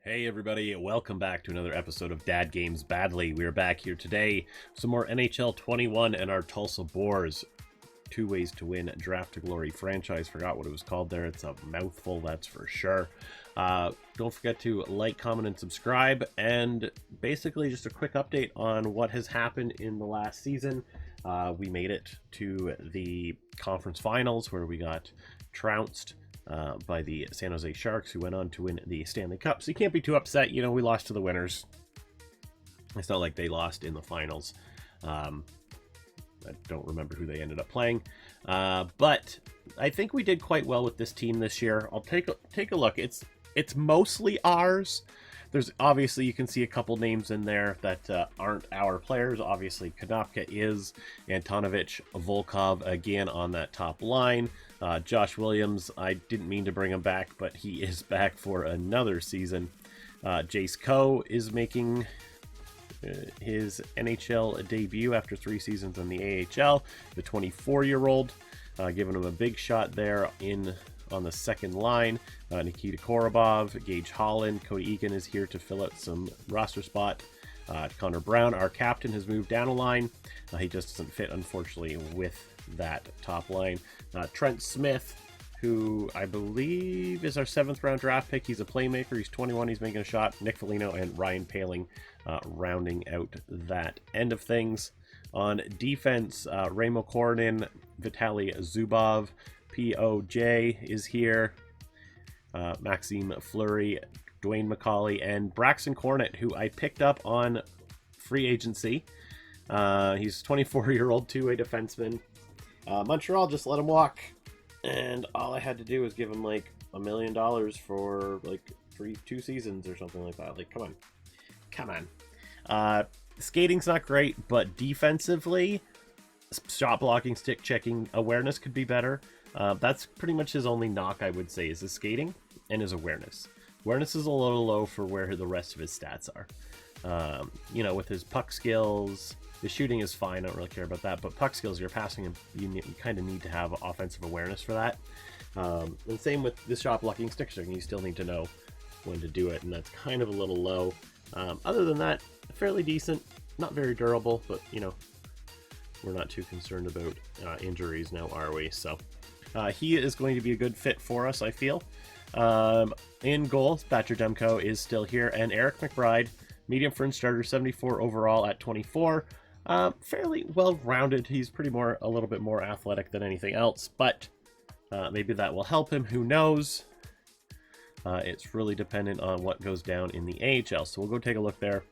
Hey everybody, welcome back to another episode of Dad Games Badly. We're back here today, some more NHL 21 and our Tulsa Boars. 2 ways to win Draft to Glory franchise. Forgot what it was called there. It's a mouthful, that's for sure. Don't forget to like, comment, and subscribe. And basically just a quick update on what has happened in the last season. We made it to the conference finals where we got trounced by the San Jose Sharks, who went on to win the Stanley Cup. So you can't be too upset. You know, we lost to the winners. It's not like they lost in the finals. I don't remember who they ended up playing. But I think we did quite well with this team this year. I'll take a look. It's mostly ours. There's obviously, you can see a couple names in there that aren't our players. Obviously, Konopka is, Antonovich, Volkov again on that top line. Josh Williams, I didn't mean to bring him back, but he is back for another season. Jace Coe is making his NHL debut after 3 seasons in the AHL. The 24-year-old, giving him a big shot there on the second line. Nikita Korobov, Gage Holland, Cody Eakin is here to fill out some roster spot. Connor Brown, our captain, has moved down a line. He just doesn't fit, unfortunately, with that top line. Trent Smith, who I believe is our 7th round draft pick. He's a playmaker. He's 21. He's making a shot. Nick Foligno and Ryan Paling rounding out that end of things. On defense, Ramo Kornin, Vitaly Zubov, POJ is here. Maxime Fleury, Dwayne McCauley, and Braxton Cornett, who I picked up on free agency. He's 24-year-old two-way defenseman. Montreal just let him walk, and all I had to do was give him like $1 million for like 2 seasons or something like that. Like, come on. Skating's not great, but defensively, shot blocking, stick checking, awareness could be better. That's pretty much his only knock, I would say, is his skating and his awareness. Awareness is a little low for where the rest of his stats are. You know, with his puck skills, his shooting is fine. I don't really care about that. But puck skills, you're passing him, you kind of need to have offensive awareness for that. And same with the shot blocking, stick checking. You still need to know when to do it, and that's kind of a little low. Other than that, fairly decent. Not very durable, but, you know, we're not too concerned about injuries now, are we? So he is going to be a good fit for us, I feel. In goal, Thatcher Demko is still here, and Eric McBride, medium fringe starter, 74 overall at 24. Fairly well-rounded. He's a little bit more athletic than anything else, but maybe that will help him. Who knows? It's really dependent on what goes down in the AHL. So we'll go take a look there.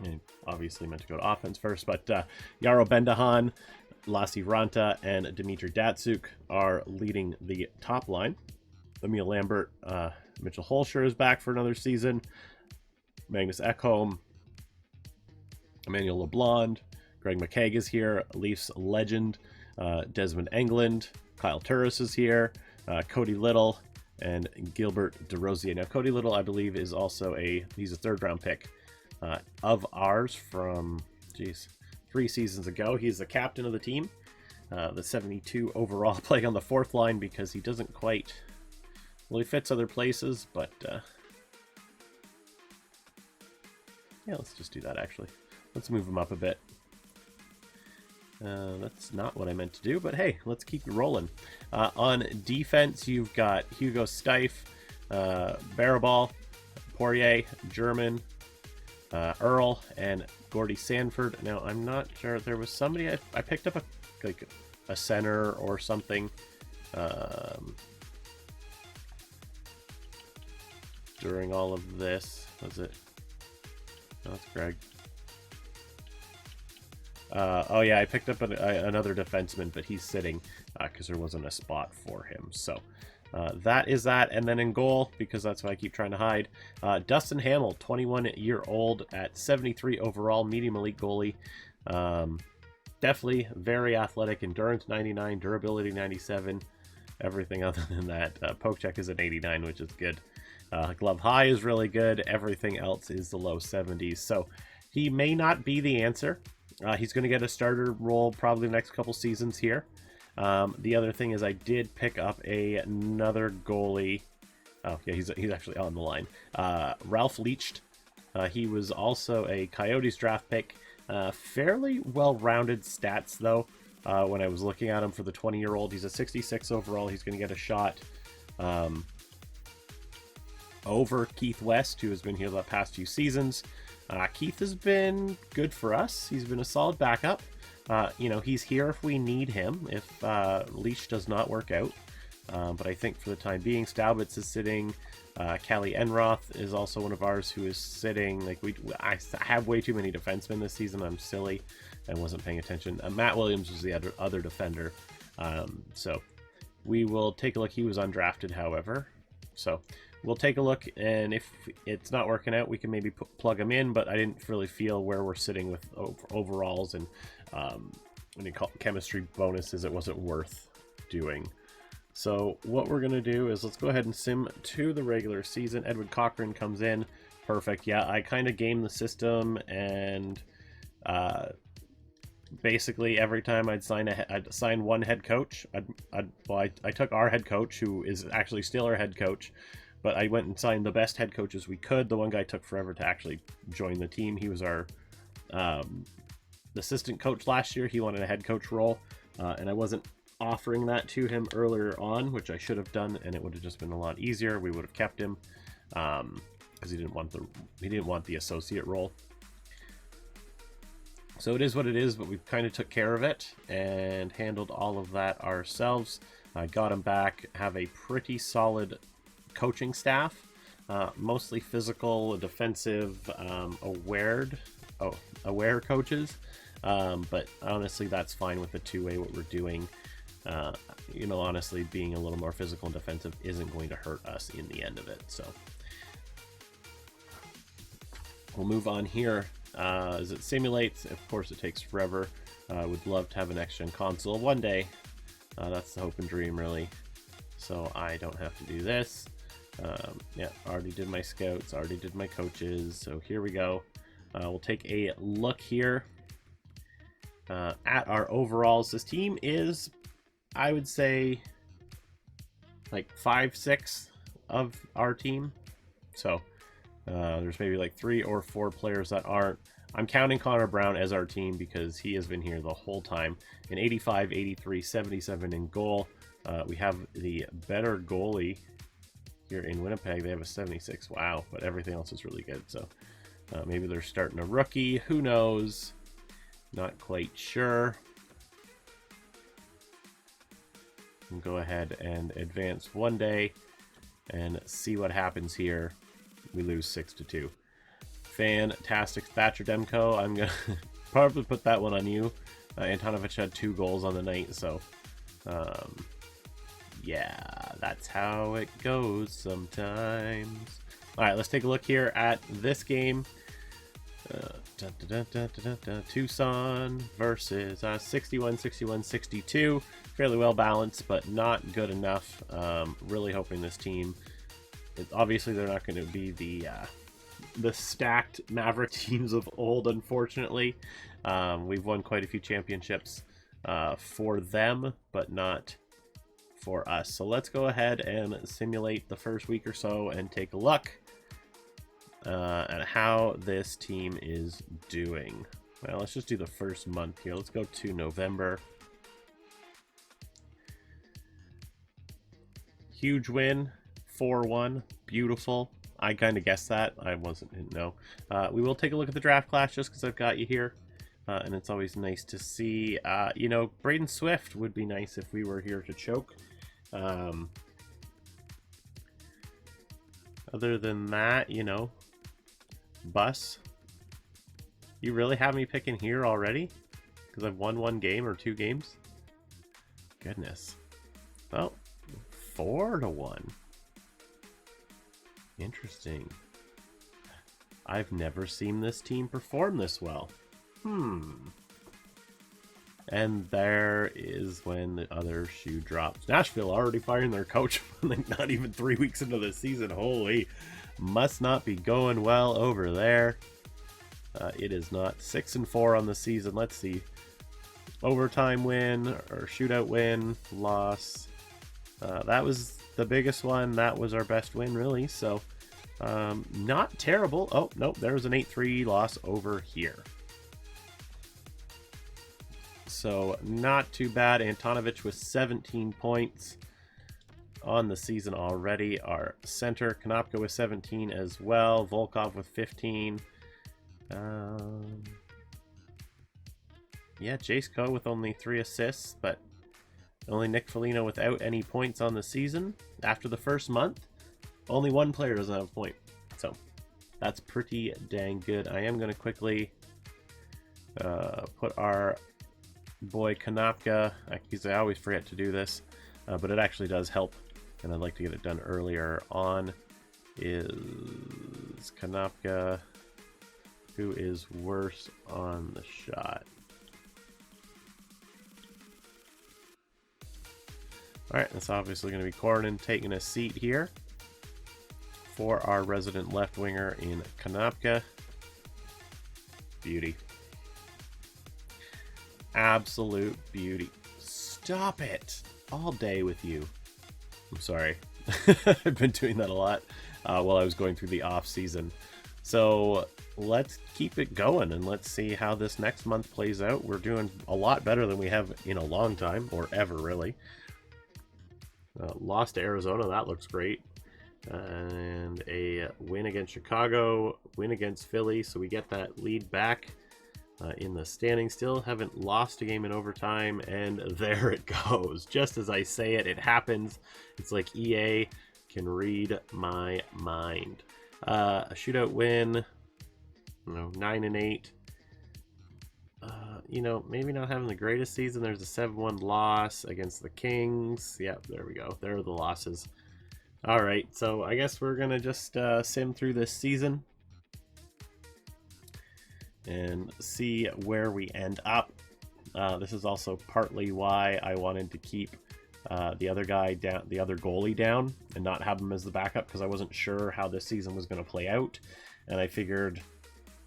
And obviously meant to go to offense first, but Yaro Bendahan, Lassi Ranta, and Dmitry Datsuk are leading the top line. Emil Lambert, Mitchell Holscher is back for another season. Magnus Ekholm, Emmanuel LeBlond, Greg McKegg is here. Leafs legend, Desmond Englund, Kyle Turris is here. Cody Little and Gilbert DeRosier. Now, Cody Little, I believe, is also he's a 3rd round pick of ours from 3 seasons ago. He's the captain of the team, the 72 overall, playing on the 4th line because he doesn't quite, well, he fits other places, but yeah, let's just do that. Actually, let's move him up a bit. That's not what I meant to do, but hey, let's keep it rolling. On defense, you've got Hugo Steiff, Barabal, Poirier, German, Earl, and Gordy Sanford. Now, I'm not sure. There was somebody I picked up a center or something during all of this. Was it? No, it's Greg. Oh yeah, I picked up another defenseman, but he's sitting because there wasn't a spot for him. So that is that. And then in goal, because that's what I keep trying to hide, Dustin Hamill, 21-year-old at 73 overall, medium elite goalie. Definitely very athletic, endurance 99, durability 97, everything other than that. Poke check is an 89, which is good. Glove high is really good. Everything else is the low 70s. So he may not be the answer. He's going to get a starter role probably the next couple seasons here. The other thing is I did pick up another goalie Oh, yeah, he's actually on the line. Ralph Leached. He was also a Coyotes draft pick. Fairly well-rounded stats, though. When I was looking at him for the 20-year-old, he's a 66 overall. He's going to get a shot over Keith West, who has been here the past few seasons. Keith has been good for us. He's been a solid backup. He's here if we need him, if Leash does not work out. But I think for the time being, Staubitz is sitting. Callie Enroth is also one of ours who is sitting. I have way too many defensemen this season. I'm silly and wasn't paying attention. Matt Williams was the other defender. So we will take a look. He was undrafted, however. So we'll take a look, and if it's not working out, we can maybe plug him in, but I didn't really feel where we're sitting with overalls and when you call chemistry bonuses, it wasn't worth doing. So what we're going to do is let's go ahead and sim to the regular season. Edward Cochran comes in. Perfect. Yeah, I kind of game the system, and basically every time I'd sign one head coach. I took our head coach, who is actually still our head coach, but I went and signed the best head coaches we could. The one guy took forever to actually join the team. He was our assistant coach last year. He wanted a head coach role, and I wasn't offering that to him earlier on, which I should have done, and it would have just been a lot easier. We would have kept him because he didn't want the associate role. So it is what it is, but we kind of took care of it and handled all of that ourselves. I got him back, have a pretty solid coaching staff, mostly physical, defensive, aware coaches, but honestly that's fine with the two-way what we're doing. Honestly, being a little more physical and defensive isn't going to hurt us in the end of it. So we'll move on here. As it simulates, of course it takes forever. Would love to have an next-gen console one day. That's the hope and dream, really. So I don't have to do this. Already did my scouts, already did my coaches. So here we go. We'll take a look here at our overalls. This team is, I would say, like 5/6 of our team. So there's maybe like 3 or 4 players that aren't. I'm counting Connor Brown as our team because he has been here the whole time. An 85, 83, 77 in goal. We have the better goalie here in Winnipeg. They have a 76. Wow, but everything else is really good. So maybe they're starting a rookie. Who knows? Not quite sure. We'll go ahead and advance one day and see what happens here. We lose 6-2. Fantastic. Thatcher Demko, I'm going to probably put that one on you. Antonovich had 2 goals on the night, so yeah, that's how it goes sometimes. All right, let's take a look here at this game. Tucson versus 61, 61, 62. Fairly well balanced, but not good enough. Really hoping this team, obviously they're not going to be the stacked Maverick teams of old, unfortunately. We've won quite a few championships for them, but not for us. So let's go ahead and simulate the first week or so and take a look at how this team is doing. Well, let's just do the first month here. Let's go to November. Huge win, 4-1, beautiful. I kind of guessed that. I didn't know. We will take a look at the draft class just because I've got you here. And it's always nice to see. Braden Swift would be nice if we were here to choke. Other than that, Bus. You really have me picking here already? Because I've won 1 game or 2 games? Goodness. Well, 4-1. Interesting. I've never seen this team perform this well. And there is when the other shoe drops. Nashville already firing their coach not even 3 weeks into the season. Holy, must not be going well over there. It is not. 6-4 on the season. Let's see. Overtime win or shootout win, loss. That was the biggest one, that was our best win, really. So, not terrible. Oh, nope, there was an 8-3 loss over here. So, not too bad. Antonovich with 17 points on the season already. Our center, Konopka with 17 as well. Volkov with 15. Yeah, Jace Coe with only 3 assists, but only Nick Foligno without any points on the season. After the first month, only one player doesn't have a point. So, that's pretty dang good. I am going to quickly put our boy Konopka, because I always forget to do this, but it actually does help, and I'd like to get it done earlier on, is Konopka, who is worse on the shot. Alright, that's obviously going to be Cornyn taking a seat here for our resident left winger in Konopka. Beauty. Absolute beauty. Stop it! All day with you. I'm sorry. I've been doing that a lot while I was going through the off season. So let's keep it going and let's see how this next month plays out. We're doing a lot better than we have in a long time, or ever really. Lost to Arizona, that looks great. And a win against Chicago, win against Philly, so we get that lead back in the standing. Still haven't lost a game in overtime, and there it goes. Just as I say it, it happens. It's like EA can read my mind. A shootout win, 9-8. You know, maybe not having the greatest season. There's a 7-1 loss against the Kings. Yep, there we go. There are the losses. All right, so I guess we're going to just sim through this season and see where we end up. This is also partly why I wanted to keep the other guy down, the other goalie down, and not have him as the backup, because I wasn't sure how this season was going to play out, and I figured,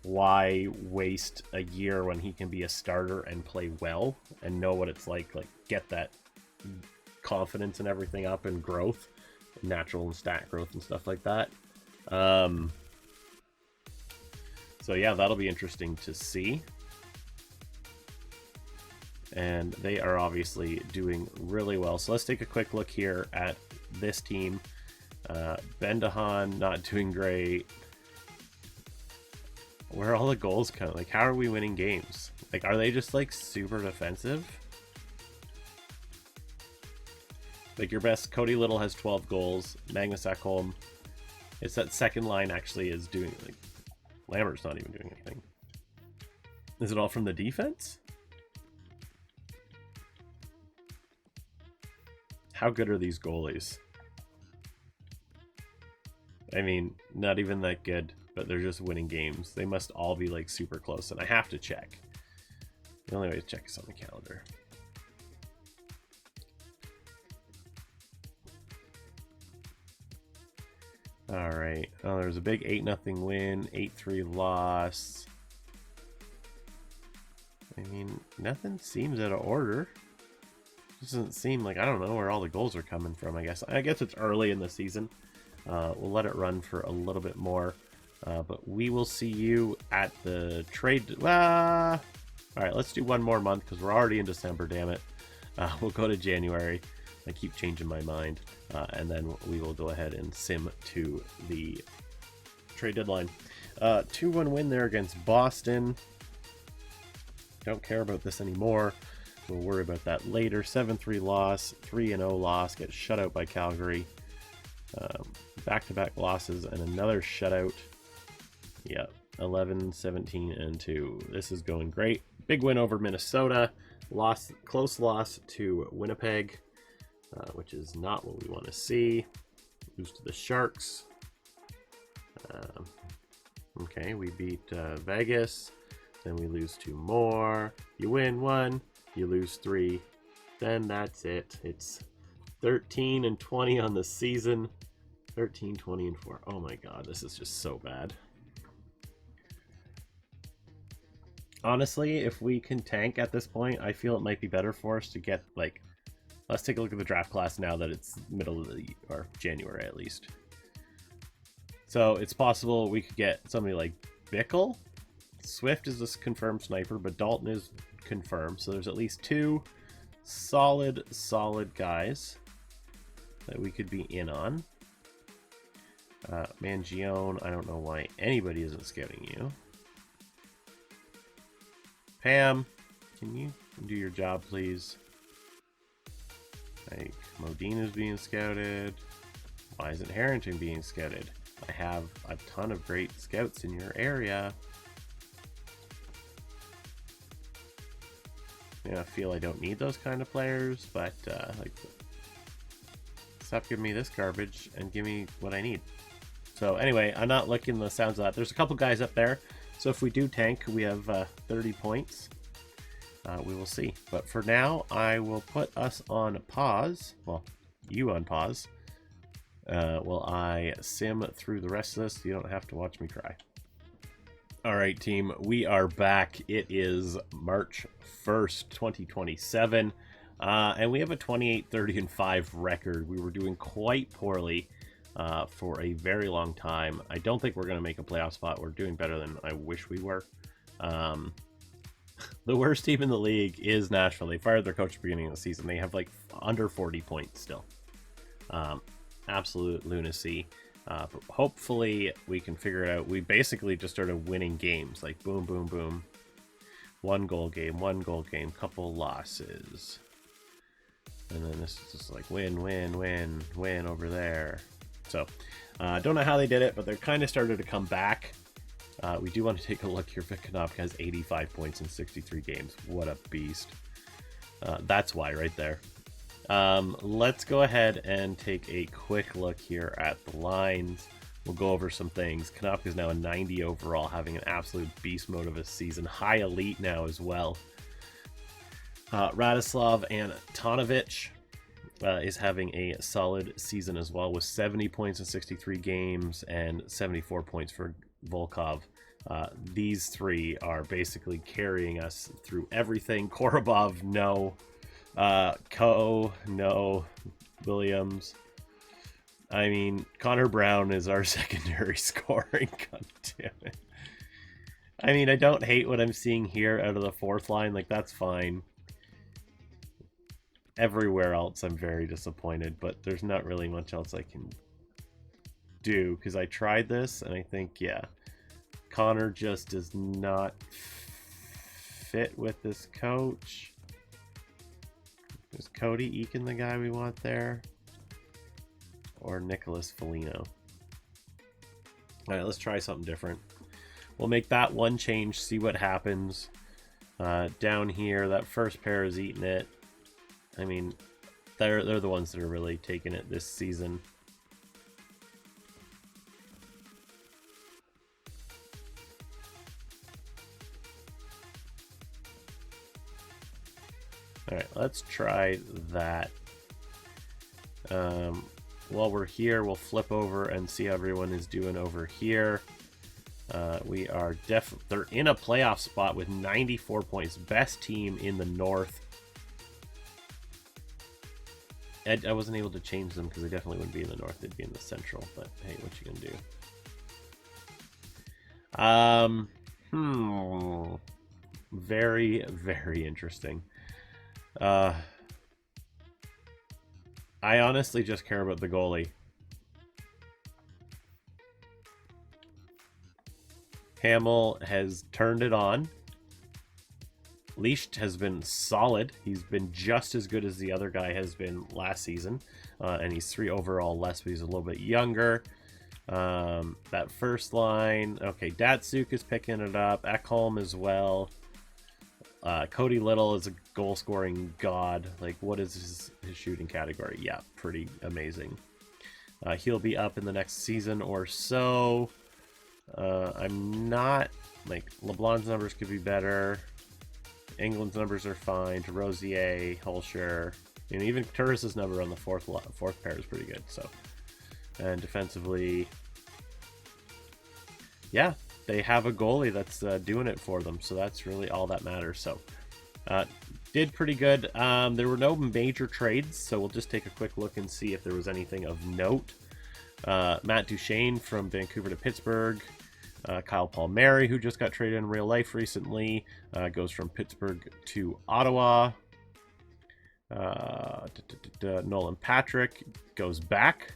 why waste a year when he can be a starter and play well and know what it's like get that confidence and everything up, and growth, natural and stat growth and stuff like that. So yeah, that'll be interesting to see. And they are obviously doing really well. So let's take a quick look here at this team. Bendahan not doing great. Where are all the goals coming? Like, how are we winning games? Like, are they just like super defensive? Like, your best, Cody Little has 12 goals. Magnus Ekholm, it's that second line actually is doing, like, Lambert's not even doing anything. Is it all from the defense? How good are these goalies? I mean, not even that good, but they're just winning games. They must all be like super close, and I have to check. The only way to check is on the calendar. All right. Oh, there was a big 8-0 win, 8-3 loss. I mean, nothing seems out of order. Doesn't seem like, I don't know where all the goals are coming from. I guess it's early in the season. We'll let it run for a little bit more, but we will see you at the trade. All right, let's do one more month because we're already in December. Damn it. We'll go to January. I keep changing my mind, and then we will go ahead and sim to the trade deadline. 2-1 win there against Boston. Don't care about this anymore. We'll worry about that later. 7-3 loss, 3-0 loss, get shut out by Calgary. Back-to-back losses and another shutout. Yeah, 11-17-2. This is going great. Big win over Minnesota. Close loss to Winnipeg, which is not what we want to see. Lose to the Sharks. Okay, we beat Vegas. Then we lose 2 more. You win 1, you lose 3. Then that's it. It's 13-20 on the season. 13-20-4. Oh my god, this is just so bad. Honestly, if we can tank at this point, I feel it might be better for us to get like Let's take a look at the draft class now that it's middle of the or January at least. So it's possible we could get somebody like Bickle. Swift is this confirmed sniper, but Dalton is confirmed. So there's at least 2 solid guys that we could be in on. Mangione, I don't know why anybody isn't scouting you. Pam, can you do your job, please? Like, Modine is being scouted. Why isn't Harrington being scouted? I have a ton of great scouts in your area. Yeah, I feel I don't need those kind of players, but like, stop giving me this garbage and give me what I need. So anyway, I'm not liking the sounds of that. There's a couple guys up there, so if we do tank, we have 30 points. We will see. But for now, I will put us on pause. Well, you on pause. While I sim through the rest of this. You don't have to watch me cry. All right, team, we are back. It is March 1st, 2027, and we have a 28-30-5 record. We were doing quite poorly for a very long time. I don't think we're going to make a playoff spot. We're doing better than I wish we were. The worst team in the league is Nashville. They fired their coach at the beginning of the season. They have like under 40 points still. Absolute lunacy. But hopefully we can figure it out. We basically just started winning games, like boom, boom, boom. 1 goal game, couple losses. And then this is just like win over there. So, don't know how they did it, but they're kind of started to come back. We do want to take a look here. Konopka has 85 points in 63 games. What a beast. That's why right there. Let's go ahead and take a quick look here at the lines. We'll go over some things. Konopka is now a 90 overall, having an absolute beast mode of a season. High elite now as well. Radislav and Tonovich is having a solid season as well, with 70 points in 63 games and 74 points for Volkov. These 3 are basically carrying us through everything. Korobov, no. Ko, no. Williams. I mean, Connor Brown is our secondary scoring. God damn it. I mean, I don't hate what I'm seeing here out of the 4th line. Like, that's fine. Everywhere else, I'm very disappointed, but there's not really much else I can do, because I tried this, and I think, yeah, Connor just does not fit with this coach. Is Cody Eakin the guy we want there? Or Nicholas Foligno? Alright, let's try something different. We'll make that one change, see what happens. Down here, that first pair is eating it. I mean, they're the ones that are really taking it this season. Alright, let's try that. While we're here, we'll flip over and see how everyone is doing over here. We are they're in a playoff spot with 94 points. Best team in the North. I wasn't able to change them because they definitely wouldn't be in the North. They'd be in the Central. But hey, what you gonna do? Very, very interesting. I honestly just care about the goalie. Hamill has turned it on. Leash has been solid. He's been just as good as the other guy has been last season. And he's 3 overall less, but he's a little bit younger. That first line. Okay, Datsuk is picking it up. Ekholm as well. Cody Little is a goal-scoring god. Like, what is his shooting category? Yeah, pretty amazing. He'll be up in the next season or so. I'm not... Like, LeBlanc's numbers could be better. England's numbers are fine. DeRosier, Hulsher. You know, even Turris's number on the fourth pair is pretty good. So, and defensively... Yeah, they have a goalie that's doing it for them, so that's really all that matters. So did pretty good. There were no major trades, so we'll just take a quick look and see if there was anything of note. Matt Duchene from Vancouver to Pittsburgh. Kyle Palmieri, who just got traded in real life recently, goes from Pittsburgh to Ottawa. Nolan Patrick goes back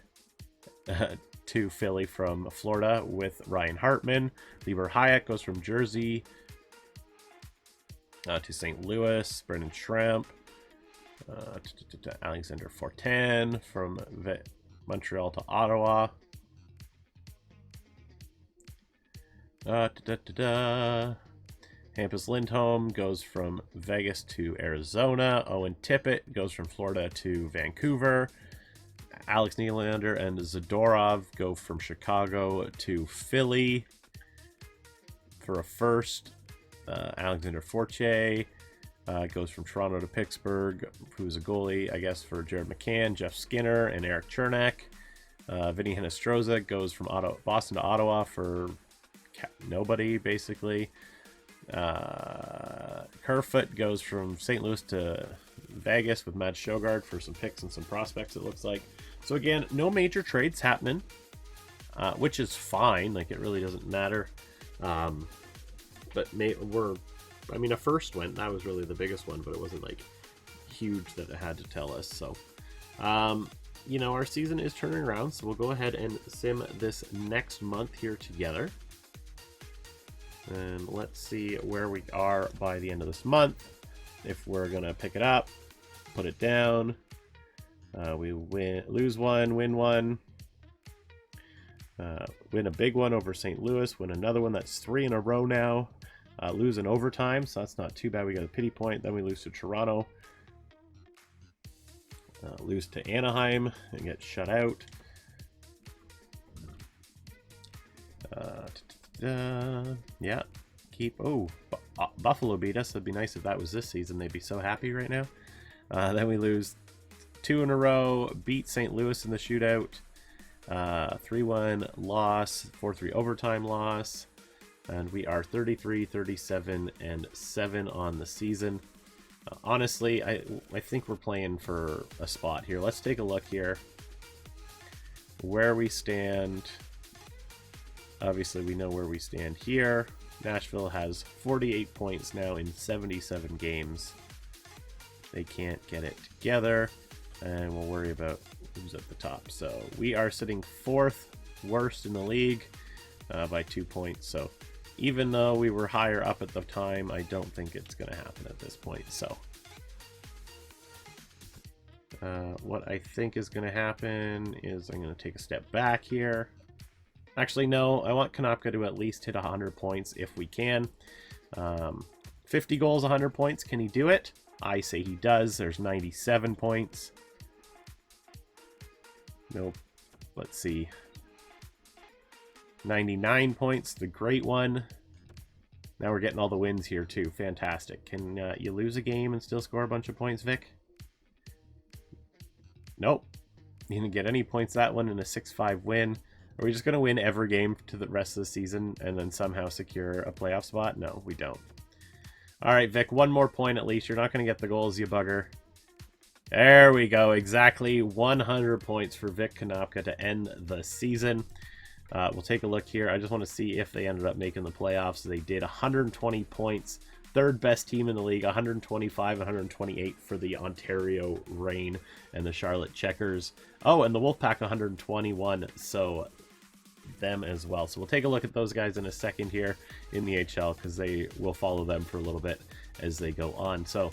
to Philly from Florida with Ryan Hartman. Lieber Hyatt goes from Jersey to St. Louis. Brendan Schramp. Alexander Fortin from Montreal to Ottawa. Hampus Lindholm goes from Vegas to Arizona. Owen Tippett goes from Florida to Vancouver. Alex Nylander and Zadorov go from Chicago to Philly for a first. Alexander Fortier goes from Toronto to Pittsburgh, who's a goalie, I guess, for Jared McCann, Jeff Skinner, and Eric Chernak. Vinny Hinostroza goes from Boston to Ottawa for nobody, basically. Kerfoot goes from St. Louis to Vegas with Matt Sjogard for some picks and some prospects, it looks like. So again, no major trades happening, which is fine. Like, it really doesn't matter. But a first went. That was really the biggest one, but it wasn't like huge that it had to tell us. So, our season is turning around, so we'll go ahead and sim this next month here together. And let's see where we are by the end of this month. If we're going to pick it up, put it down. We lose one, win one. Win a big one over St. Louis. Win another one. That's 3 in a row now. Lose in overtime, so that's not too bad. We got a pity point. Then we lose to Toronto. Lose to Anaheim and get shut out. Yeah, Buffalo beat us. It'd be nice if that was this season. They'd be so happy right now. Then we lose 2 in a row, beat St. Louis in the shootout, 3-1 loss, 4-3 overtime loss, and we are 33, 37, and 7 on the season. Honestly, I think we're playing for a spot here. Let's take a look here where we stand. Obviously, we know where we stand here. Nashville has 48 points now in 77 games. They can't get it together, and we'll worry about who's at the top. So we are sitting 4th worst in the league by 2 points. So even though we were higher up at the time, I don't think it's going to happen at this point. So what I think is going to happen is I'm going to take a step back here. Actually, no, I want Konopka to at least hit 100 points if we can. 50 goals, 100 points. Can he do it? I say he does. There's 97 points. Nope. Let's see. 99 points, the great one. Now we're getting all the wins here, too. Fantastic. Can you lose a game and still score a bunch of points, Vic? Nope. You didn't get any points that one in a 6-5 win. Are we just going to win every game to the rest of the season and then somehow secure a playoff spot? No, we don't. All right, Vic, one more point at least. You're not going to get the goals, you bugger. There we go. Exactly 100 points for Vic Konopka to end the season. We'll take a look here. I just want to see if they ended up making the playoffs. They did 120 points. 3rd best team in the league, 125, 128 for the Ontario Reign and the Charlotte Checkers. Oh, and the Wolfpack 121, so them as well. So we'll take a look at those guys in a second here in the HL because they will follow them for a little bit as they go on. So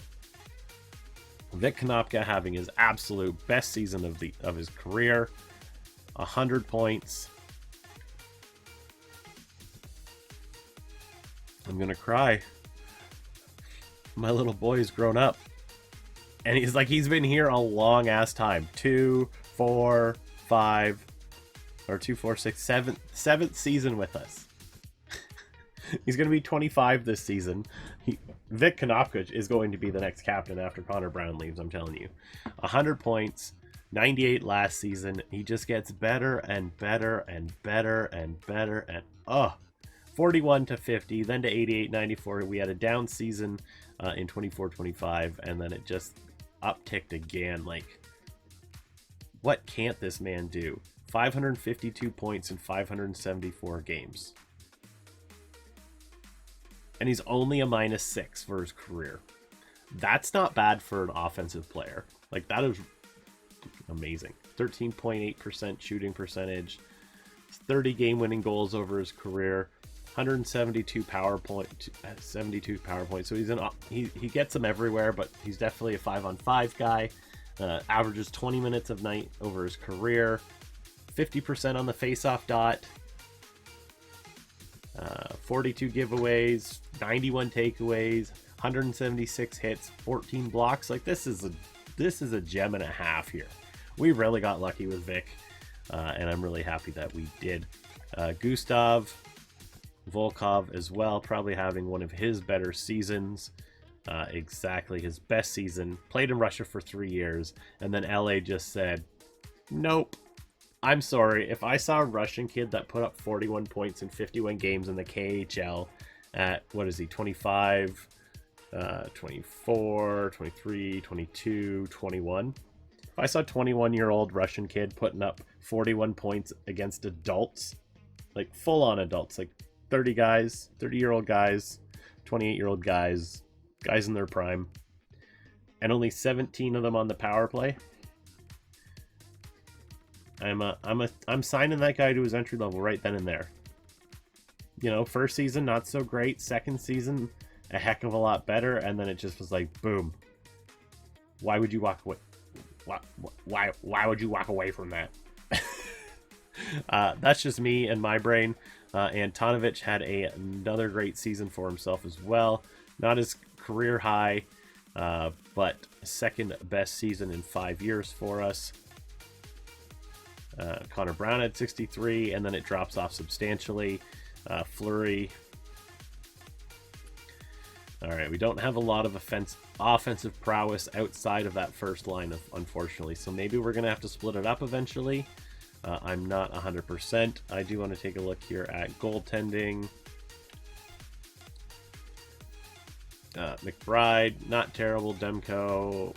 Vic Konopka having his absolute best season of his career, 100 points. I'm gonna cry. My little boy's grown up. And he's been here a long ass time. 2, 4, 5, or 2, 4, 6, 7th season with us. He's going to be 25 this season. Vic Konopka is going to be the next captain after Connor Brown leaves, I'm telling you. 100 points, 98 last season. He just gets better and better and better and better. And 41 to 50, then to 88, 94. We had a down season in 24-25, and then it just upticked again. Like, what can't this man do? 552 points in 574 games. And he's only a -6 for his career. That's not bad for an offensive player. Like, that is amazing. 13.8% shooting percentage, 30 game-winning goals over his career, 172 power point, 72 power points. So he gets them everywhere, but he's definitely a 5-on-5 guy. Averages 20 minutes of night over his career, 50% on the face-off dot, 42 giveaways, 91 takeaways, 176 hits, 14 blocks. Like, this is a gem and a half here. We really got lucky with Vic, and I'm really happy that we did. Gustav Volkov as well, probably having one of his better seasons. Exactly his best season. Played in Russia for 3 years, and then LA just said, nope. I'm sorry, if I saw a Russian kid that put up 41 points in 51 games in the KHL at, what is he, 25, 24, 23, 22, 21. If I saw a 21-year-old Russian kid putting up 41 points against adults, like full-on adults, like 30-year-old guys, 28-year-old guys in their prime, and only 17 of them on the power play, I'm signing that guy to his entry level right then and there. You know, first season not so great, second season a heck of a lot better, and then it just was like, boom. Why would you walk away? Why would you walk away from that? That's just me and my brain. Antonovich had another great season for himself as well. Not his career high, but second best season in 5 years for us. Connor Brown had 63, and then it drops off substantially. Fleury. All right, we don't have a lot of offensive prowess outside of that first line, unfortunately. So maybe we're going to have to split it up eventually. I'm not 100%. I do want to take a look here at goaltending. McBride, not terrible. Demko,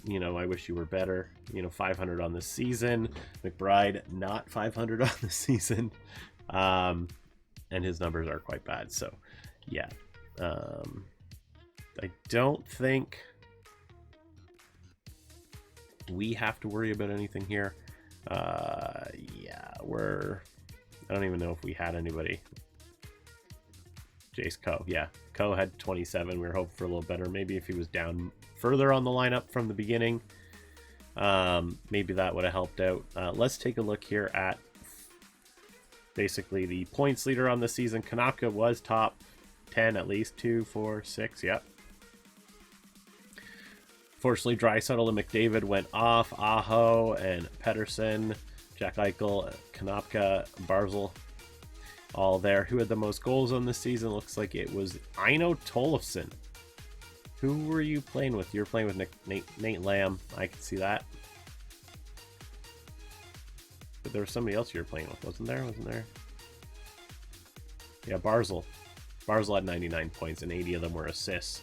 you know, I wish you were better. You know, 500 on the season. McBride, not 500 on the season. And his numbers are quite bad. So, yeah. I don't think we have to worry about anything here. Yeah, I don't even know if we had anybody. Jace Coe, yeah. Coe had 27. We were hoping for a little better. Maybe if he was down further on the lineup from the beginning, maybe that would have helped out. Let's take a look here at basically the points leader on the season. Kanaka was top 10 at least. 2, 4, 6, yep. Fortunately, Draisaitl and McDavid went off. Aho and Pettersson, Jack Eichel, Konopka, Barzal, all there. Who had the most goals on this season? Looks like it was Aino Tollefson. Who were you playing with? You were playing with Nate Lamb. I can see that. But there was somebody else you were playing with, wasn't there? Yeah, Barzal. Barzal had 99 points, and 80 of them were assists.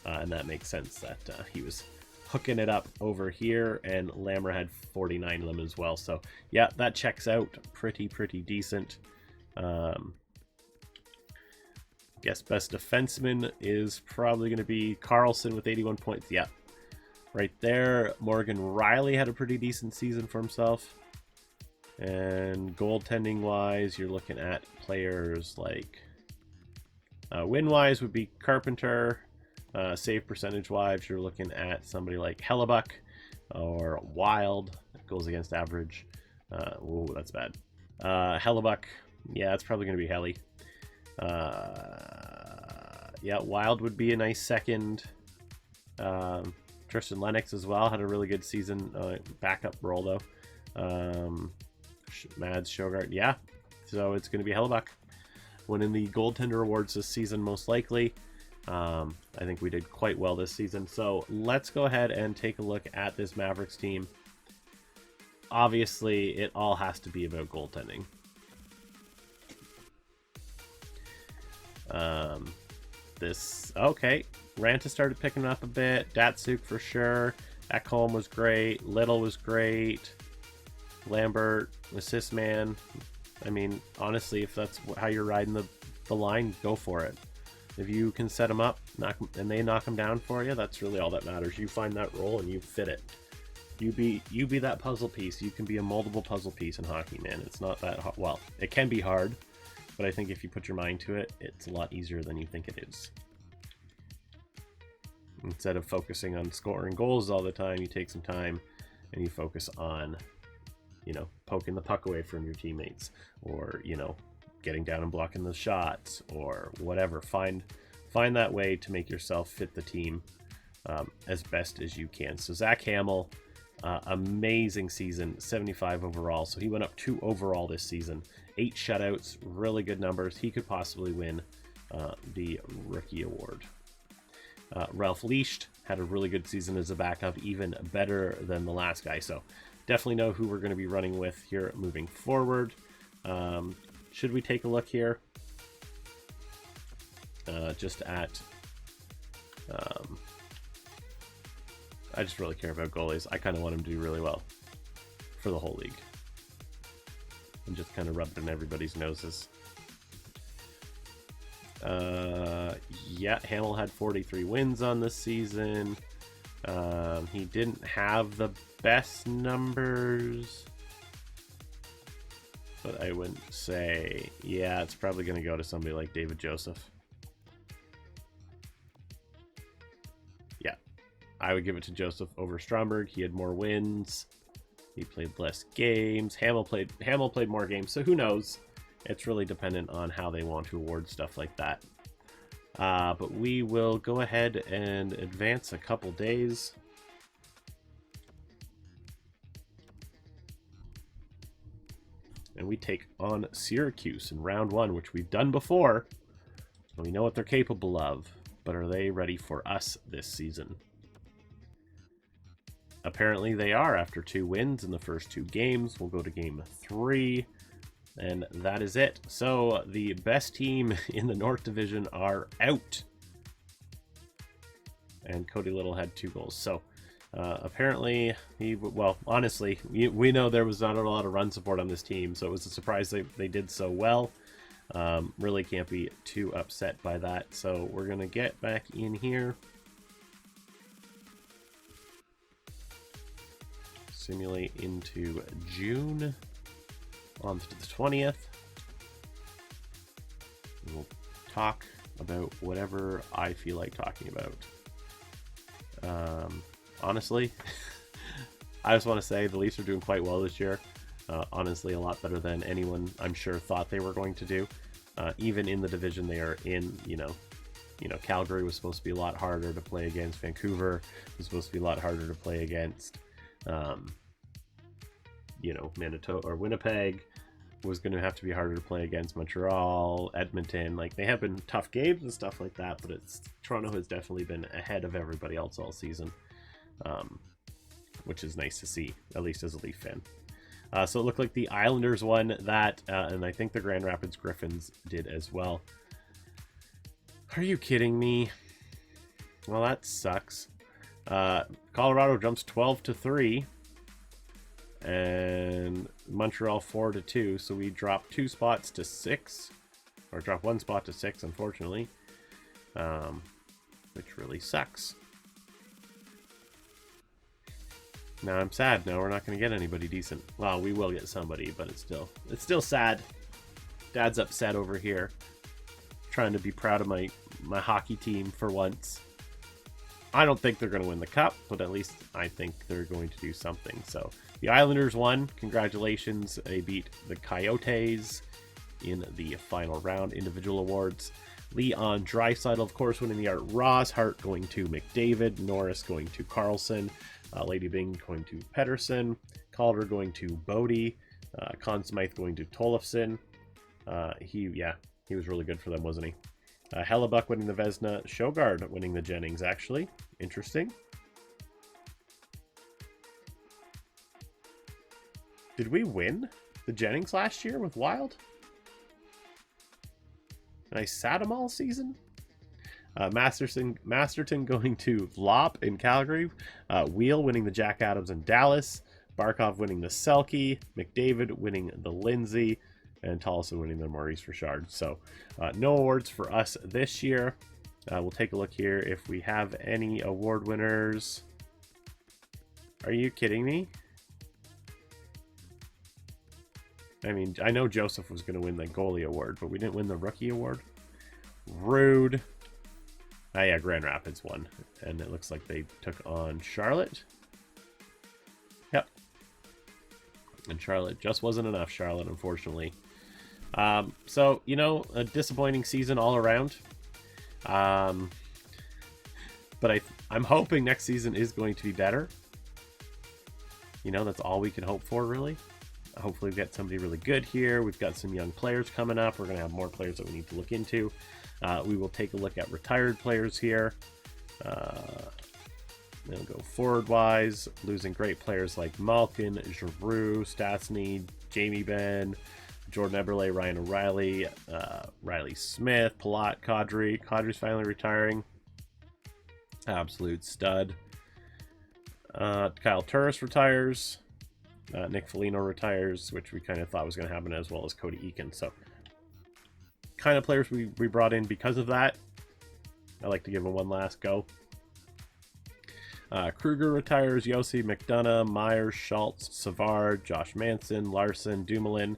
And that makes sense that he was hooking it up over here, and Lammer had 49 of them as well. So, yeah, that checks out pretty decent. Guess best defenseman is probably going to be Carlson with 81 points. Yeah, right there. Morgan Riley had a pretty decent season for himself. And goaltending wise, you're looking at players like win-wise would be Carpenter. Save percentage wise, you're looking at somebody like Hellebuck or Wild. That goes against average. Oh, that's bad. Hellebuck, yeah, it's probably going to be Helly. Yeah, Wild would be a nice second. Tristan Lennox as well had a really good season. Backup role though. Mads Sjogard, yeah. So it's going to be Hellebuck winning the goaltender awards this season, most likely. I think we did quite well this season. So let's go ahead and take a look at this Mavericks team. Obviously, it all has to be about goaltending. Okay, Ranta started picking up a bit. Datsuk for sure. Ekholm was great. Little was great. Lambert, assist man. I mean, honestly, if that's how you're riding the line, go for it. If you can set them up, and they knock them down for you, that's really all that matters. You find that role and you fit it. You be that puzzle piece. You can be a moldable puzzle piece in hockey, man. It's not that hard. Well, it can be hard, but I think if you put your mind to it, it's a lot easier than you think it is. Instead of focusing on scoring goals all the time, you take some time and you focus on, you know, poking the puck away from your teammates, or, you know, getting down and blocking the shots, or whatever. Find that way to make yourself fit the team as best as you can. So Zach Hamill, amazing season, 75 overall. So he went up 2 overall this season. 8 shutouts, really good numbers. He could possibly win the rookie award. Ralph Leasht had a really good season as a backup, even better than the last guy. So definitely know who we're going to be running with here moving forward. Should we take a look here? Just at... I just really care about goalies. I kind of want them to do really well for the whole league. And just kind of rub it in everybody's noses. Yeah, Hamill had 43 wins on this season. He didn't have the best numbers, but I wouldn't say, yeah, it's probably going to go to somebody like David Joseph. Yeah, I would give it to Joseph over Stromberg. He had more wins. He played less games. Hamill played more games, so who knows? It's really dependent on how they want to award stuff like that. But we will go ahead and advance a couple days. And we take on Syracuse in round 1, which we've done before. And we know what they're capable of. But are they ready for us this season? Apparently they are, after 2 wins in the first 2 games. We'll go to game 3. And that is it. So the best team in the North Division are out. And Cody Little had 2 goals. So apparently, well, honestly, we know there was not a lot of run support on this team. So it was a surprise they did so well. Really can't be too upset by that. So we're going to get back in here. Simulate into June. On to the 20th. We'll talk about whatever I feel like talking about. Honestly, I just want to say the Leafs are doing quite well this year. Honestly, a lot better than anyone, I'm sure, thought they were going to do. Even in the division they are in, you know, Calgary was supposed to be a lot harder to play against. Vancouver was supposed to be a lot harder to play against. You know, Manitoba or Winnipeg was going to have to be harder to play against. Montreal, Edmonton, like, they have been tough games and stuff like that, but Toronto has definitely been ahead of everybody else all season, which is nice to see, at least as a Leaf fan. So it looked like the Islanders won that, and I think the Grand Rapids Griffins did as well. Are you kidding me? Well, that sucks. Colorado jumps 12-3. And Montreal 4-2, so we dropped 2 spots to 6, or dropped 1 spot to 6, unfortunately, which really sucks. Now I'm sad. Now we're not going to get anybody decent. Well, we will get somebody, but it's still sad. Dad's upset over here, trying to be proud of my hockey team for once. I don't think they're going to win the cup, but at least I think they're going to do something. So the Islanders won. Congratulations. They beat the Coyotes in the final round. Individual awards. Leon Draisaitl, of course, winning the Art Ross. Hart going to McDavid. Norris going to Carlson. Lady Bing going to Pedersen. Calder going to Bodie. Conn Smythe going to Tollefson. He was really good for them, wasn't he? Hellebuck winning the Vezina. Sjogard winning the Jennings, actually. Interesting. Did we win the Jennings last year with Wild? Nice sat him all season. Masterton going to Lop in Calgary. Wheel winning the Jack Adams in Dallas. Barkov winning the Selke. McDavid winning the Lindsay. And Tulsa winning the Maurice Richard. So no awards for us this year. We'll take a look here if we have any award winners. Are you kidding me? I mean, I know Joseph was going to win the goalie award, but we didn't win the rookie award. Rude. Oh yeah, Grand Rapids won. And it looks like they took on Charlotte. Yep. And Charlotte just wasn't enough, Charlotte, unfortunately. So, you know, a disappointing season all around. But I'm hoping next season is going to be better. You know, that's all we can hope for, really. Hopefully we get somebody really good here. We've got some young players coming up. We're going to have more players that we need to look into. We will take a look at retired players here. We'll go forward-wise, losing great players like Malkin, Giroux, Stastny, Jamie Benn, Jordan Eberle, Ryan O'Reilly, Riley Smith, Palat, Kadri. Kadri's finally retiring. Absolute stud. Kyle Turris retires. Nick Foligno retires, which we kind of thought was going to happen, as well as Cody Eakin. So, kind of players we brought in because of that. I like to give them one last go. Kruger retires. Yossi, McDonough, Myers, Schultz, Savard, Josh Manson, Larson, Dumoulin.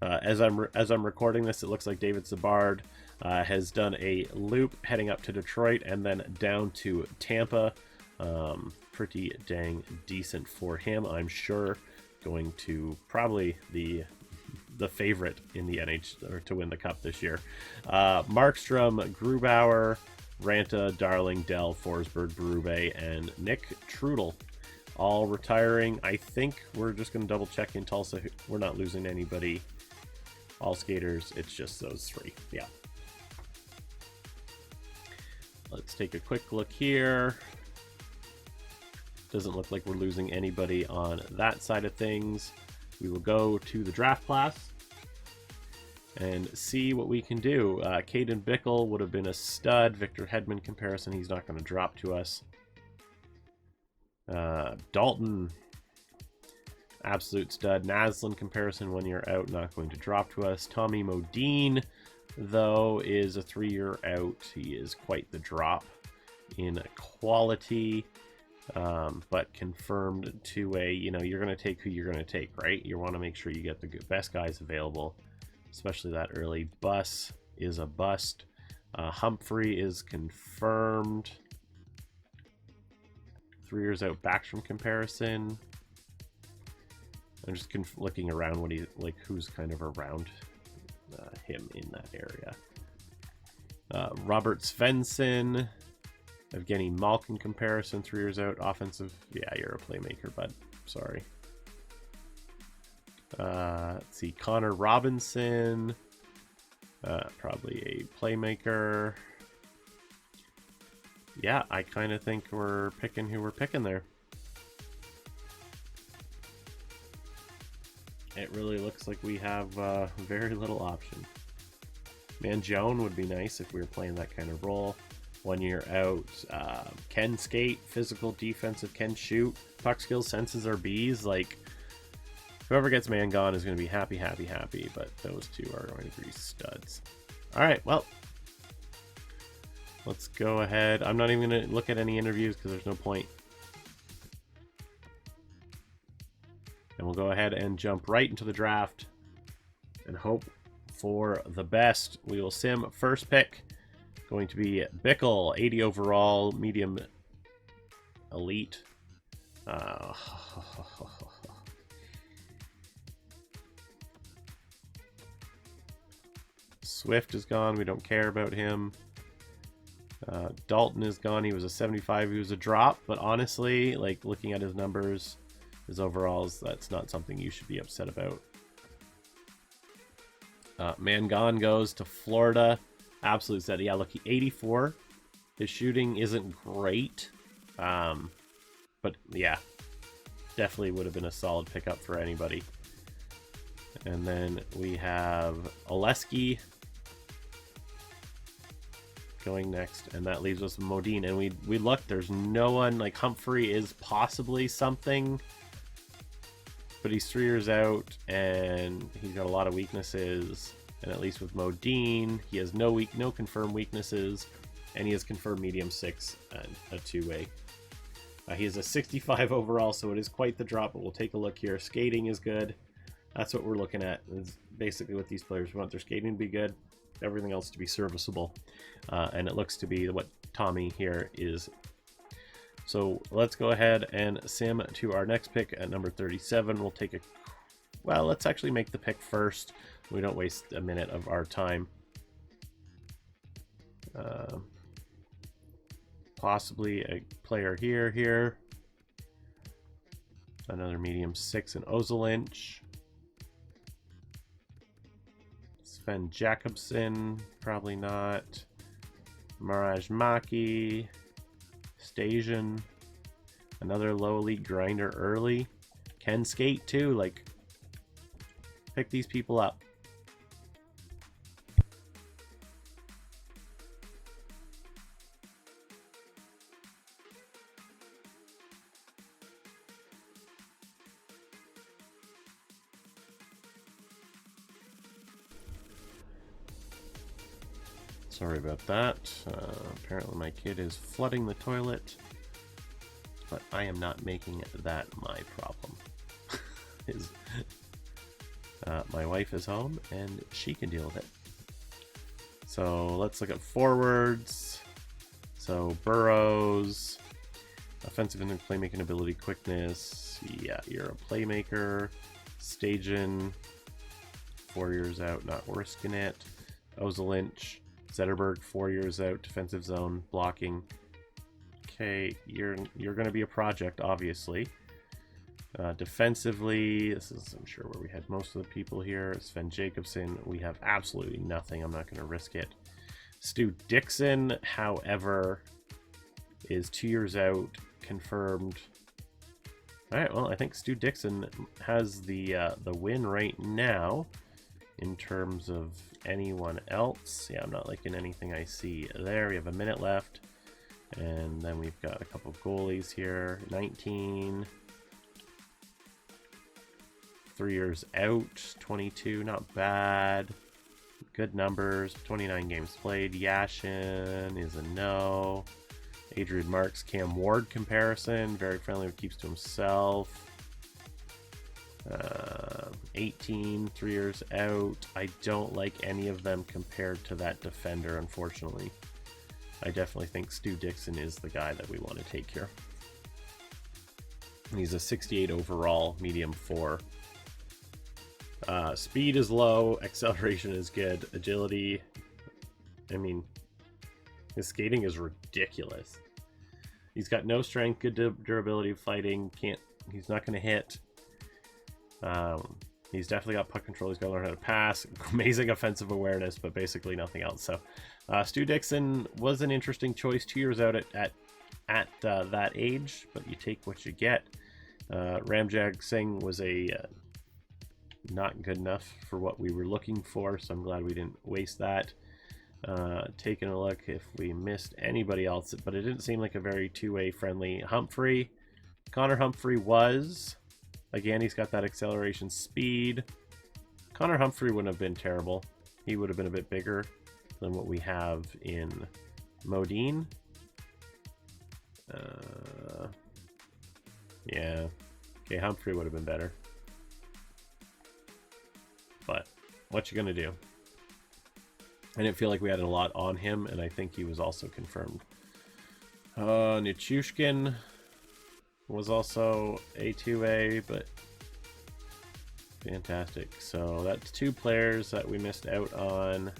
As I'm recording this, it looks like David Savard has done a loop heading up to Detroit and then down to Tampa. Pretty dang decent for him, I'm sure. Going to probably the favorite in the NHL or to win the cup this year. Markstrom, Grubauer, Ranta, Darling, Dell, Forsberg, Berube, and Nick Trudel all retiring. I think we're just going to double check in Tulsa. We're not losing anybody. All skaters. It's just those three. Yeah. Let's take a quick look here. Doesn't look like we're losing anybody on that side of things. We will go to the draft class and see what we can do. Caden Bickle would have been a stud. Victor Hedman comparison, he's not going to drop to us. Dalton, absolute stud. Naslin comparison, 1 year out, not going to drop to us. Tommy Modine, though, is a 3-year out. He is quite the drop in quality. But confirmed to a, you know, you're going to take who you're going to take, right? You want to make sure you get the best guys available, especially that early. Buss is a bust. Humphrey is confirmed. 3 years out, Backstrom comparison. I'm just looking around what he, like, who's kind of around him in that area. Robert Svensson. Evgeny Malkin comparison, 3 years out, offensive. Yeah, you're a playmaker, bud. Sorry. Let's see, Connor Robinson. Probably a playmaker. Yeah, I kind of think we're picking who we're picking there. It really looks like we have very little option. Mangione would be nice if we were playing that kind of role. 1 year out. Can skate, physical, defensive, can shoot. Puck skills, senses are B's. Like, whoever gets man gone is going to be happy, but those two are going to be studs. All right, well, let's go ahead. I'm not even going to look at any interviews because there's no point. And we'll go ahead and jump right into the draft and hope for the best. We will sim first pick. Going to be Bickle, 80 overall, medium elite. Swift is gone. We don't care about him. Dalton is gone. He was a 75. He was a drop. But honestly, like, looking at his numbers, his overalls, that's not something you should be upset about. Mangon goes to Florida. Absolute set. Yeah, look, 84. His shooting isn't great. But yeah, definitely would have been a solid pickup for anybody. And then we have Oleski. going next, and that leaves us with Modine. And we looked, there's no one. Like, Humphrey is possibly something, but he's 3 years out, and he's got a lot of weaknesses. And at least with Modine, he has no confirmed weaknesses, and he has confirmed medium 6 and a 2-way. He is a 65 overall, so it is quite the drop, but we'll take a look here. Skating is good. That's what we're looking at. Is basically what these players want. Their skating to be good, everything else to be serviceable, and it looks to be what Tommy here is. So let's go ahead and sim to our next pick at number 37. We'll take a... Well, let's actually make the pick first. We don't waste a minute of our time. Possibly a player here. Another medium 6 in Ozelinch. Sven Jakobsen, probably not. Mirage Maki. Stasian. Another low elite grinder early. Can skate too, like, pick these people up. Sorry about that. Apparently my kid is flooding the toilet, but I am not making that my problem. My wife is home and she can deal with it. So let's look at forwards. So Burrows, offensive and playmaking ability, quickness. Yeah, you're a playmaker. Stajan, 4 years out, not risking it. Ozelinch. Zetterberg, 4 years out, defensive zone, blocking. Okay, you're going to be a project, obviously. Defensively, this is, I'm sure, where we had most of the people here. Sven Jakobsen, we have absolutely nothing. I'm not going to risk it. Stu Dixon, however, is 2 years out, confirmed. All right, well, I think Stu Dixon has the win right now. In terms of anyone else, yeah, I'm not liking anything I see there. We have a minute left, and then we've got a couple of goalies here. 19, 3 years out, 22, not bad. Good numbers, 29 games played. Yashin is a no. Adrian Marks, Cam Ward comparison, very friendly, keeps to himself. 18, 3 years out. I don't like any of them compared to that defender, unfortunately. I definitely think Stu Dixon is the guy that we want to take here. He's a 68 overall, medium 4. Speed is low, acceleration is good, agility, I mean, his skating is ridiculous. He's got no strength, good durability, fighting, he's not going to hit. He's definitely got puck control. He's got to learn how to pass. Amazing offensive awareness, but basically nothing else. So, Stu Dixon was an interesting choice. 2 years out at that age, but you take what you get. Ramjag Singh was a not good enough for what we were looking for, so I'm glad we didn't waste that. Taking a look if we missed anybody else, but it didn't seem like a very two-way friendly. Humphrey, Connor Humphrey was. Again, he's got that acceleration speed. Connor Humphrey wouldn't have been terrible. He would have been a bit bigger than what we have in Modine. Yeah. Okay, Humphrey would have been better. But what you gonna do? I didn't feel like we had a lot on him, and I think he was also confirmed. Nichushkin was also a 2A, but fantastic. So that's 2 players that we missed out on.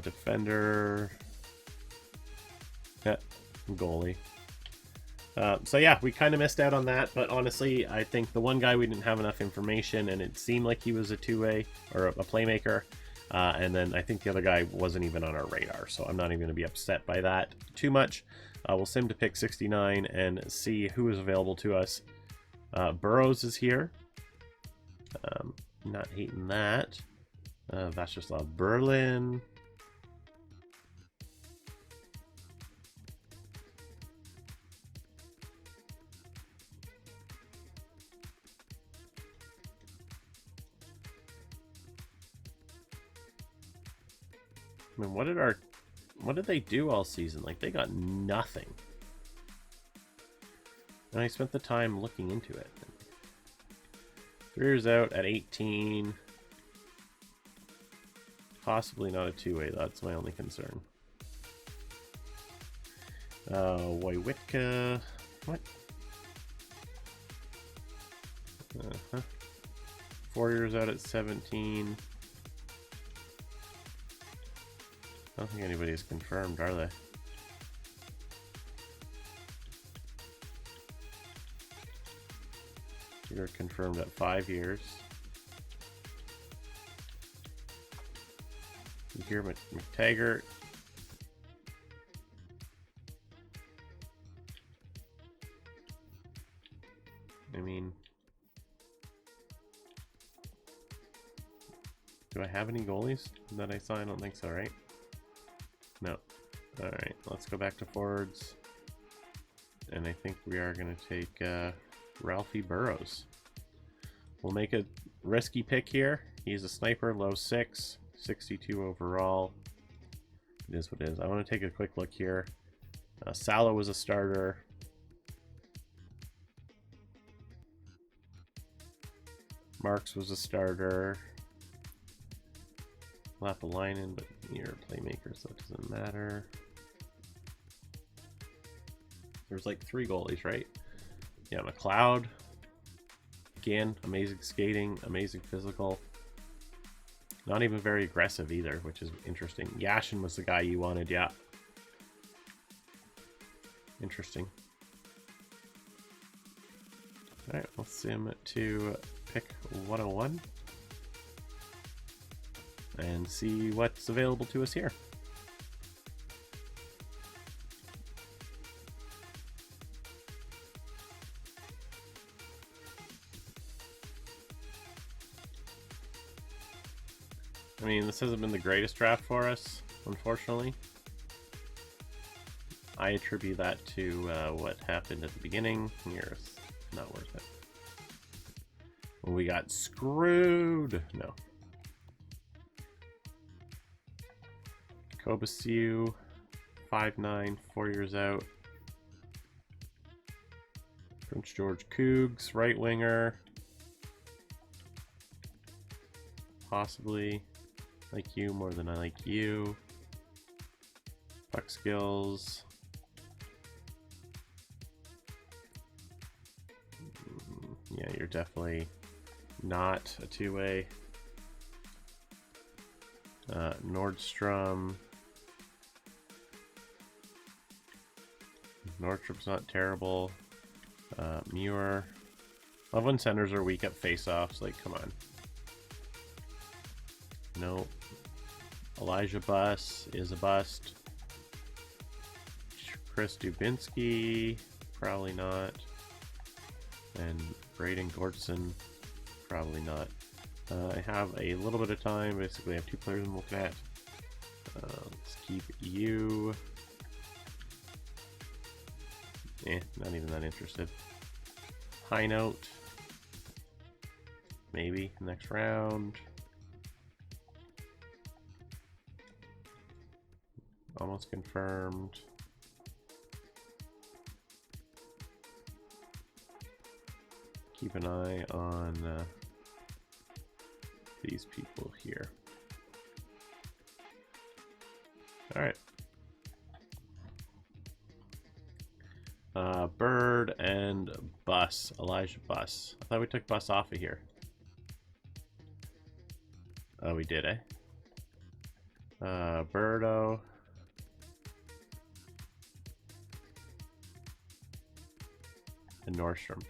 Defender. Yeah, goalie. So yeah, we kind of missed out on that, but honestly, I think the one guy we didn't have enough information, and it seemed like he was a 2A or a playmaker. And then I think the other guy wasn't even on our radar, so I'm not even going to be upset by that too much. We'll sim to pick 69 and see who is available to us. Burrows is here. Not hating that. Vacheslav Berlin. I mean, what did they do all season? Like, they got nothing. And I spent the time looking into it. 3 years out at 18. Possibly not a two-way, that's my only concern. Wojciechowski. What? 4 years out at 17. I don't think anybody's confirmed, are they? You're confirmed at 5 years. You hear McTaggart. I mean, do I have any goalies that I saw? I don't think so, right? No. Alright, let's go back to forwards. And I think we are going to take Ralphie Burrows. We'll make a risky pick here. He's a sniper, low 6, 62 overall. It is what it is. I want to take a quick look here. Salo was a starter. Marks was a starter. Lapalainen, but you're a playmaker, so it doesn't matter. There's like 3 goalies, right? Yeah, McLeod. Again, amazing skating, amazing physical. Not even very aggressive either, which is interesting. Yashin was the guy you wanted, yeah. Interesting. Alright, let's sim to pick 101. And see what's available to us here. I mean, this hasn't been the greatest draft for us, unfortunately. I attribute that to what happened at the beginning. It's not worth it. We got screwed. No. Kobasew, 5'9", 4 years out. Prince George Cougs, right winger. Possibly like you more than I like you. Puck skills. Yeah, you're definitely not a two-way. Nordstrom. Nordstrom's not terrible. Muir. Love when centers are weak at face-offs. Like, come on. Nope. Elijah Buss is a bust. Chris Dubinsky, probably not. And Braden Gordson, probably not. I have a little bit of time. Basically, I have 2 players I'm looking at. Let's keep you. Not even that interested. High note. Maybe next round. Almost confirmed. Keep an eye on these people here. All right. Bird and Bus. Elijah Bus. I thought we took Bus off of here. Oh, we did, eh? Birdo. And Nordstrom.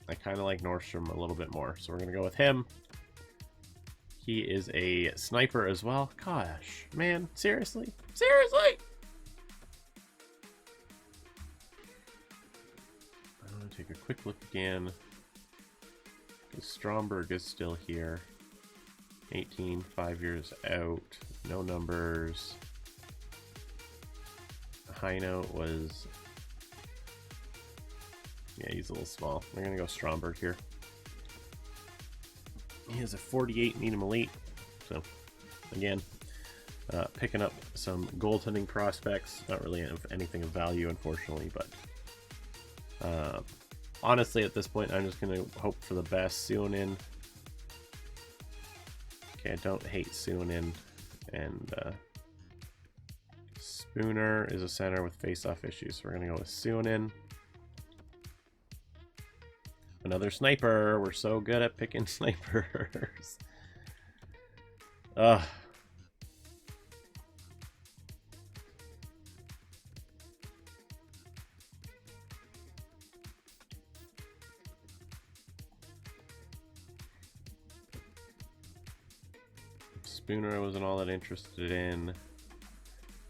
I kind of like Nordstrom a little bit more, so we're going to go with him. He is a sniper as well. Gosh, man, seriously? Seriously? I want to take a quick look again. Stromberg is still here. 18, 5 years out. No numbers. Heino was... yeah, he's a little small. We're going to go Stromberg here. He has a 48 medium elite. So, again, picking up some goaltending prospects. Not really anything of value, unfortunately, but honestly, at this point, I'm just going to hope for the best. Suonin. Okay, I don't hate Suonin. And Spooner is a center with face-off issues. So we're going to go with Suonin. Another sniper. We're so good at picking snipers. Ugh. Spooner I wasn't all that interested in.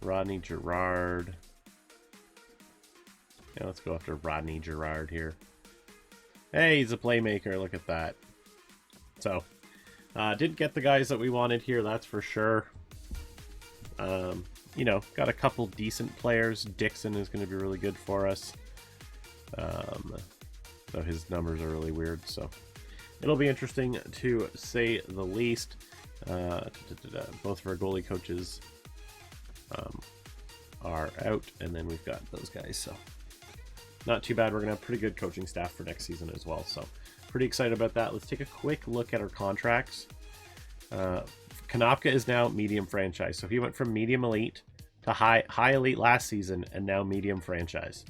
Rodney Girard. Yeah, let's go after Rodney Girard here. Hey, he's a playmaker. Look at that. So, didn't get the guys that we wanted here, that's for sure. You know, got a couple decent players. Dixon is going to be really good for us. Though his numbers are really weird, so it'll be interesting to say the least. Both of our goalie coaches are out, and then we've got those guys, so not too bad. We're gonna have pretty good coaching staff for next season as well, so pretty excited about that. Let's take a quick look at our contracts. Konopka is now medium franchise, so he went from medium elite to high elite last season, and now medium franchise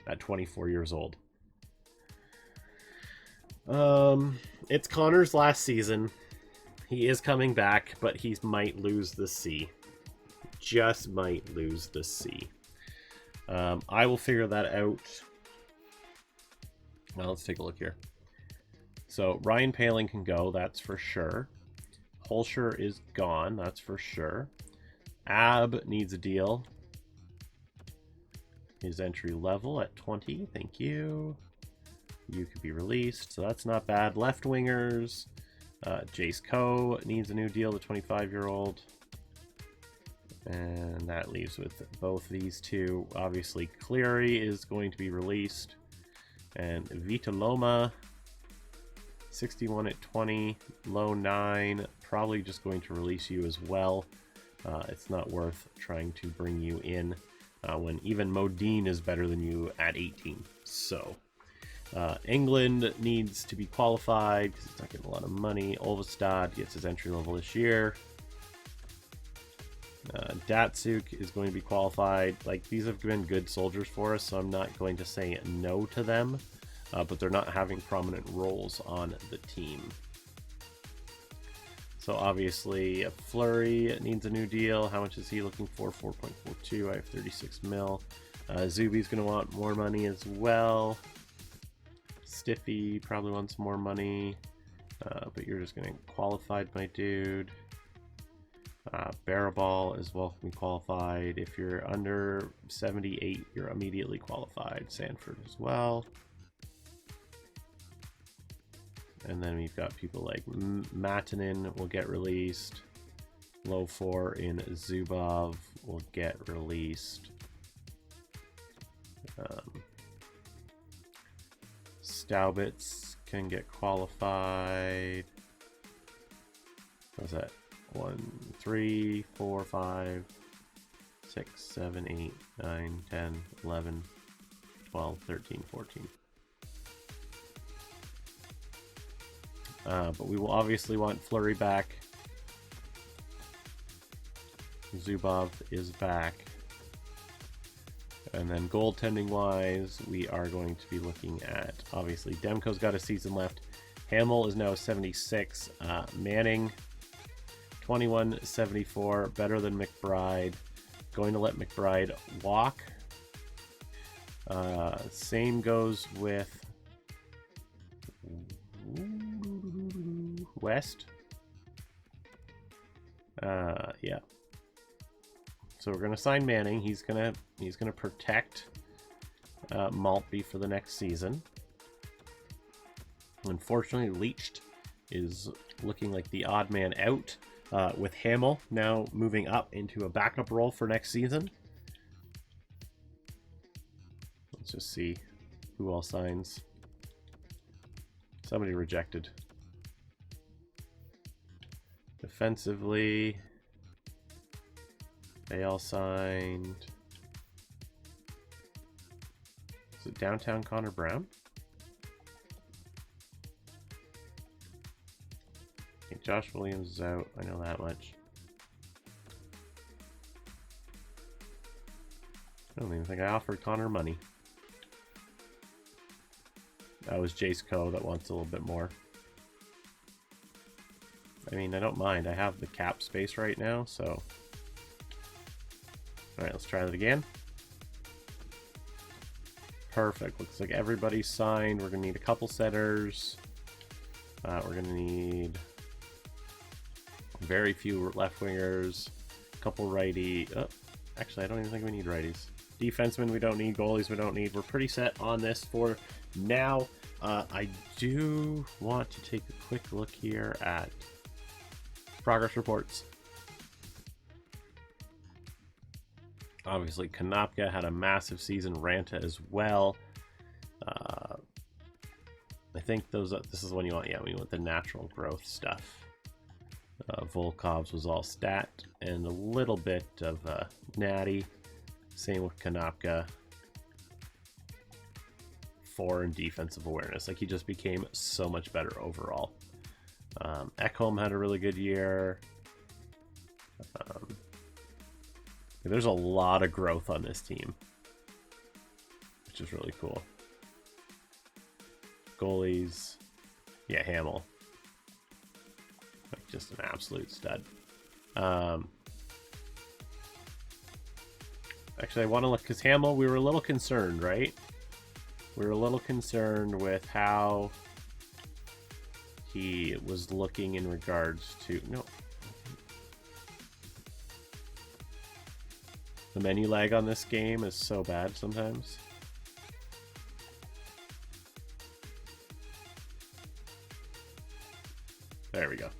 at 24 years old. It's Connor's last season. He is coming back, but he might lose the C. Just might lose the C. I will figure that out. Well, let's take a look here. So Ryan Paling can go, that's for sure. Holscher is gone, that's for sure. Ab needs a deal. His entry level at 20, thank you. You could be released, so that's not bad. Left wingers. Jace Coe needs a new deal, the 25-year-old. And that leaves with both these two. Obviously, Cleary is going to be released. And Vita Loma, 61 at 20, low 9. Probably just going to release you as well. It's not worth trying to bring you in when even Modine is better than you at 18. So, England needs to be qualified because he's not getting a lot of money. Olvestad gets his entry level this year. Datsuk is going to be qualified. Like, these have been good soldiers for us, so I'm not going to say no to them, but they're not having prominent roles on the team. So obviously, Fleury needs a new deal. How much is he looking for? 4.42. I have 36 mil. Zuby's going to want more money as well. Stiffy probably wants more money, but you're just getting qualified, my dude. Baraball is welcome qualified. If you're under 78, you're immediately qualified. Sanford as well. And then we've got people like Matanin will get released. Low 4 in Zubov will get released. Staubitz can get qualified. What's that? 1, 3, 4, 5, 6, 7, 8, 9, 10, 11, 12, 13, 14. But we will obviously want Fleury back. Zubov is back. And then goaltending wise, we are going to be looking at, obviously, Demko's got a season left. Hamill is now 76. Manning, 21-74, better than McBride. Going to let McBride walk. Same goes with West. Yeah. So we're gonna sign Manning. He's gonna protect Maltby for the next season. Unfortunately, Leached is looking like the odd man out, with Hamill now moving up into a backup role for next season. Let's just see who all signs. Somebody rejected. Defensively, they all signed. Is it downtown Connor Brown? Okay, Josh Williams is out. I know that much. I don't even think I offered Connor money. That was Jace Coe that wants a little bit more. I mean, I don't mind. I have the cap space right now, so... Alright, let's try that again. Perfect. Looks like everybody's signed. We're going to need a couple setters. We're going to need very few left wingers. A couple righty... Oh, actually, I don't even think we need righties. Defensemen we don't need. Goalies we don't need. We're pretty set on this for now. I do want to take a quick look here at progress reports. Obviously, Konopka had a massive season. Ranta as well. I think this is when you want, when you want the natural growth stuff. Volkov's was all stat and a little bit of natty. Same with Konopka. 4 in defensive awareness. Like, he just became so much better overall. Ekholm had a really good year. There's a lot of growth on this team, which is really cool. Goalies, yeah, Hamill, like just an absolute stud. Actually, I want to look, because Hamill, we were a little concerned, right? We were a little concerned with how he was looking in regards to... No. The menu lag on this game is so bad sometimes. There we go.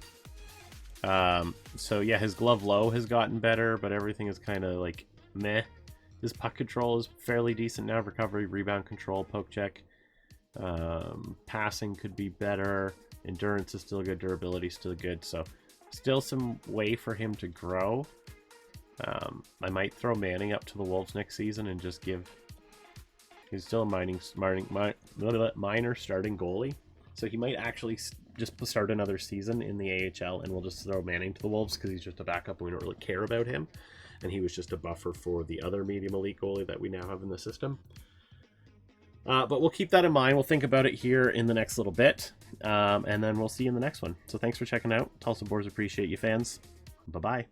So yeah, his glove low has gotten better, but everything is kind of like meh. His puck control is fairly decent now. Recovery, rebound control, poke check. Passing could be better. Endurance is still good. Durability is still good. So still some way for him to grow. I might throw Manning up to the Wolves next season and just give... He's still a minor starting goalie. So he might actually just start another season in the AHL, and we'll just throw Manning to the Wolves because he's just a backup and we don't really care about him. And he was just a buffer for the other medium elite goalie that we now have in the system. But we'll keep that in mind. We'll think about it here in the next little bit. And then we'll see you in the next one. So thanks for checking out. Tulsa Boars appreciate you, fans. Bye-bye.